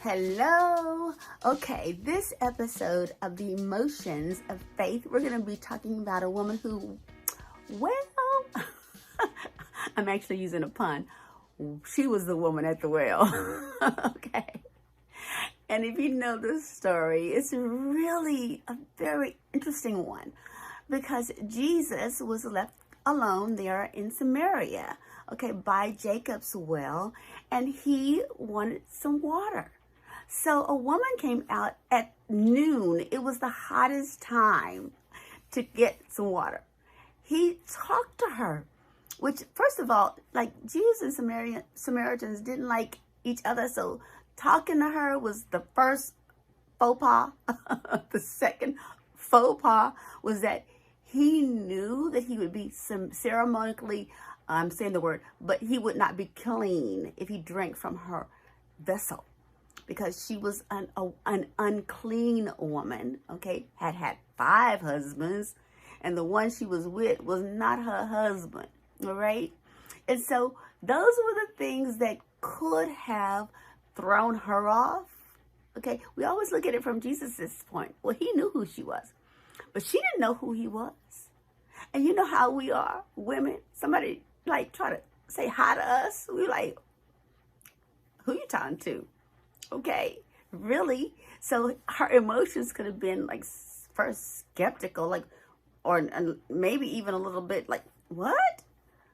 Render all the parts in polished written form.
Hello. Okay, this episode of the Emotions of Faith, we're going to be talking about a woman who, well, I'm actually using a pun. She was the woman at the well. Okay. And if you know this story, it's really a very interesting one because Jesus was left alone there in Samaria, okay, by Jacob's well, and he wanted some water. So a woman came out at noon. It was the hottest time to get some water. He talked to her, which, first of all, like Jews and Samaritans didn't like each other. So talking to her was the first faux pas. The second faux pas was that he knew that he would be ceremonially, I'm saying the word, but he would not be clean if he drank from her vessel, because she was an unclean woman, okay, had 5 husbands, and the one she was with was not her husband, all right? And so those were the things that could have thrown her off, okay? We always look at it from Jesus's point. Well, he knew who she was, but she didn't know who he was. And you know how we are, women, somebody like try to say hi to us, we like, who you talking to? Okay, really? So her emotions could have been like first skeptical, like, or maybe even a little bit like, what?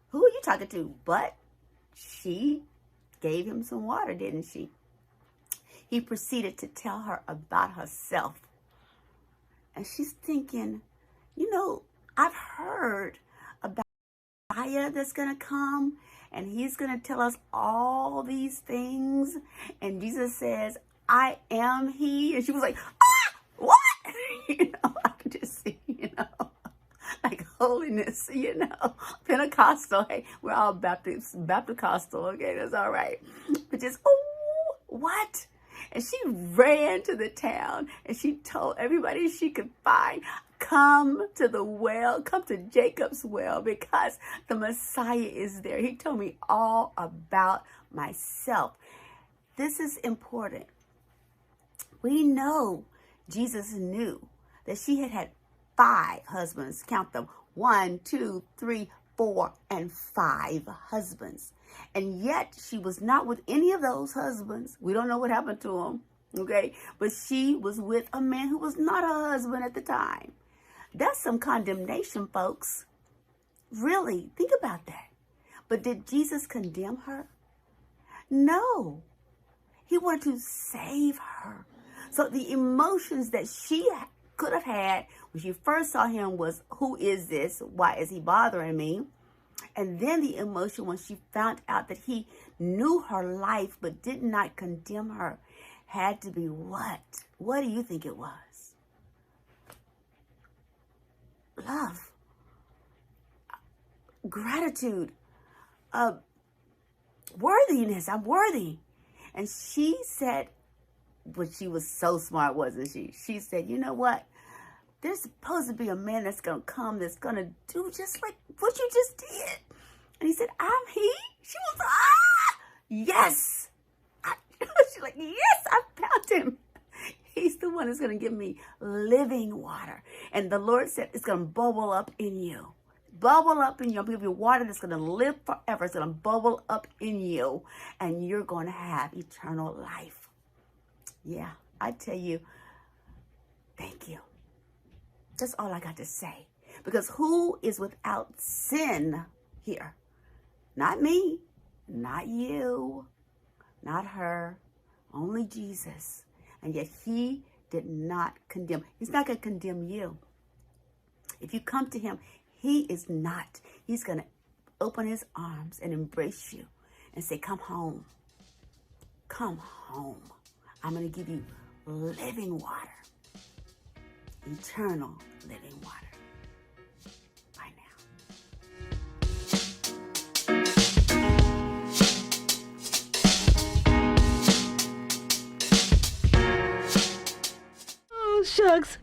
Who are you talking to? But she gave him some water, didn't she? He proceeded to tell her about herself. And she's thinking, you know, I've heard about Messiah that's going to come, and he's going to tell us all these things. And Jesus says, I am he. And she was like, ah, what? You know, I can just see, you know, like holiness, you know, Pentecostal. Hey, we're all Baptist-costal. Okay, that's all right. But just, oh, what? And she ran to the town and she told everybody she could find, come to the well, come to Jacob's well, because the Messiah is there. He told me all about myself. This is important. We know Jesus knew that she had 5 husbands. Count them. 1, 2, 3, 4, and 5 husbands. And yet she was not with any of those husbands. We don't know what happened to them. Okay. But she was with a man who was not her husband at the time. That's some condemnation, folks. Really, think about that. But did Jesus condemn her? No. He wanted to save her. So the emotions that she could have had when she first saw him was, who is this? Why is he bothering me? And then the emotion when she found out that he knew her life but did not condemn her had to be what? What do you think it was? Love, gratitude, worthiness. I'm worthy. And she said, but she was so smart, wasn't she? She said, you know what? There's supposed to be a man that's going to come that's going to do just like what you just did. And he said, I'm he? She was, yes. She's like, yes, I found him. He's the one that's going to give me living water. And the Lord said it's going to bubble up in you. Bubble up in you. I'm going to give you water that's going to live forever. It's going to bubble up in you. And you're going to have eternal life. Yeah, I tell you, thank you. That's all I got to say. Because who is without sin here? Not me. Not you. Not her. Only Jesus. And yet he did not condemn. He's not going to condemn you. If you come to him, he is not. He's going to open his arms and embrace you and say, come home. Come home. I'm going to give you living water. Eternal living water. Bye now. Oh, shucks.